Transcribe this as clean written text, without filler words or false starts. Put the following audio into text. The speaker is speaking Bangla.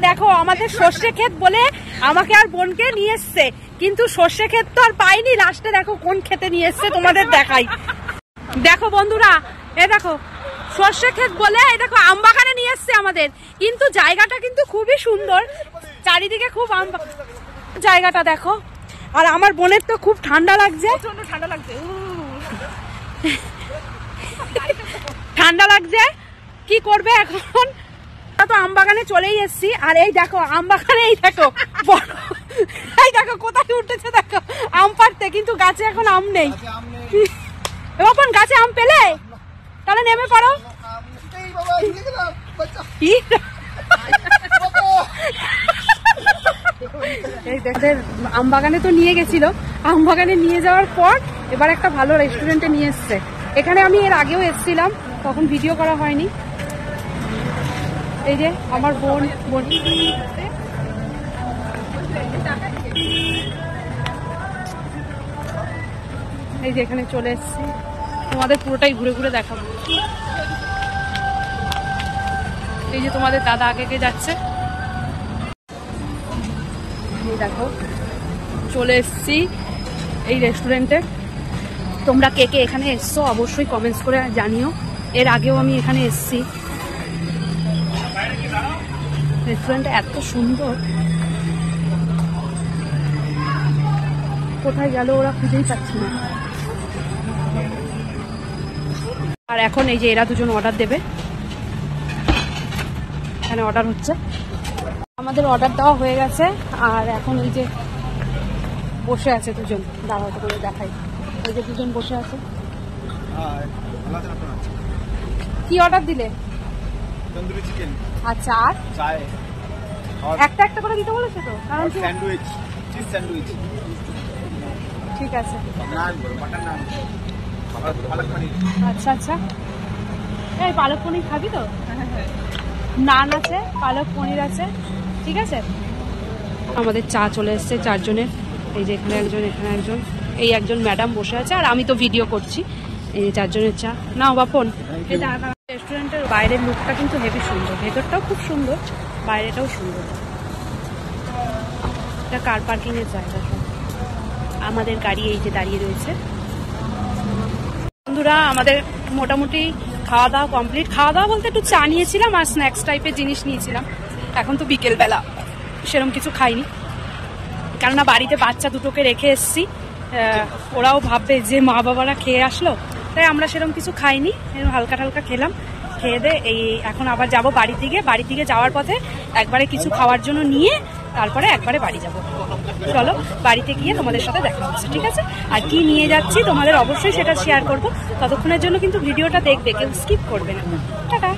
দেখো আমাদের সর্ষে ক্ষেত বলে আমাকে আর বোনকে নিয়ে এসছে, কিন্তু সর্ষে ক্ষেত তো আর পাইনি। লাস্টে দেখো কোন খেতে নিয়ে এসছে তোমাদের দেখাই। দেখো বন্ধুরা, এ দেখো সর্ষে ক্ষেত বলে এই দেখো আম বাগানে নিয়ে এসছে আমাদের, কিন্তু জায়গাটা কিন্তু খুবই সুন্দর, চারিদিকে খুব আম জায়গাটা দেখো। আর আমার বোনের তো খুব ঠান্ডা লাগছে, ঠান্ডা লাগছে, ঠান্ডা লাগছে, কি করবে এখন? তো আম বাগানে চলেই এসছি। আর এই দেখো আম বাগানে এই দেখো এই দেখো কোথায় উঠেছে দেখো আম পাড়তে, কিন্তু গাছে এখন আম নেই। এখন গাছে আম পেলে তাহলে নেমে পড়ো। আম বাগানে তো নিয়ে গেছিল, আম বাগানে নিয়ে যাওয়ার পর এবার একটা ভালো রেস্টুরেন্টে নিয়ে এসছে। এখানে আমি এর আগেও এসছিলাম, তখন ভিডিও করা হয়নি। এই যে আমার বোন এই যে এখানে চলে এসছি, তোমাদের পুরোটাই ঘুরে ঘুরে দেখাবো। এই যে তোমাদের দাদা আগে যাচ্ছে, দেখো চলে এসছি এই রেস্টুরেন্টে। তোমরা কে কে এখানে এসছো অবশ্যই কমেন্টস করে জানিও। এর আগেও আমি এখানে এসছি। রেস্টুরেন্টটা এত সুন্দর, কোথায় গেল ওরা খুঁজেই পাচ্ছি না। আর এখন এই যে এরা দুজন অর্ডার দেবে, এখানে অর্ডার হচ্ছে। আমাদের অর্ডার দেওয়া হয়ে গেছে, আর এখন এই যে বসে আছে দুজন, দাঁড়াতে করে দেখাই। এই যে দুজন বসে আছে। কি অর্ডার দিলে? তন্দুরি চিকেন। আচ্ছা, আর চায় একটা একটা করে দিতে বলেছে তো, কারণ স্যান্ডউইচ, চিজ স্যান্ডউইচ। ঠিক আছে, নান, বাটার নান, পালক পনির। আচ্ছা আচ্ছা, এই পালক পনির খাবি তো? নান আছে, পালক পনির আছে, ঠিক আছে। আমাদের চা চলে এসছে চারজনের। এই যে এখানে একজন, এখানে একজন, এই একজন ম্যাডাম বসে আছে, আর আমি তো ভিডিও করছি। এই যে চারজনের চা নাও বাপন। রেস্টুরেন্টের বাইরের লুকটা কিন্তু হেভি সুন্দর, ভেতরটাও খুব সুন্দর, বাইরেটাও সুন্দর। এটা কার পার্কিং এর জায়গা। আমাদের গাড়ি এই যে দাঁড়িয়ে রয়েছে। বন্ধুরা আমাদের মোটামুটি খাওয়া দাওয়া কমপ্লিট। খাওয়া দাওয়া বলতে একটু চা নিয়েছিলাম আর স্ন্যাক্স টাইপের জিনিস নিয়েছিলাম। এখন তো বিকেলবেলা, সেরকম কিছু খাইনি, কেননা বাড়িতে বাচ্চা দুটোকে রেখে এসছি। ওরাও ভাববে যে মা বাবারা খেয়ে আসলো, তাই আমরা সেরকম কিছু খাইনি, হালকা হালকা খেলাম। খেয়ে দে এই এখন আবার যাব বাড়ি থেকে যাওয়ার পথে একবারে কিছু খাওয়ার জন্য নিয়ে তারপরে একবারে বাড়ি যাব। চলো বাড়িতে গিয়ে তোমাদের সাথে দেখা হচ্ছে, ঠিক আছে? আর কি নিয়ে যাচ্ছি তোমাদের অবশ্যই সেটা শেয়ার করবো। ততক্ষণের জন্য কিন্তু ভিডিওটা দেখবে, কেউ স্কিপ করবে না। টাটা।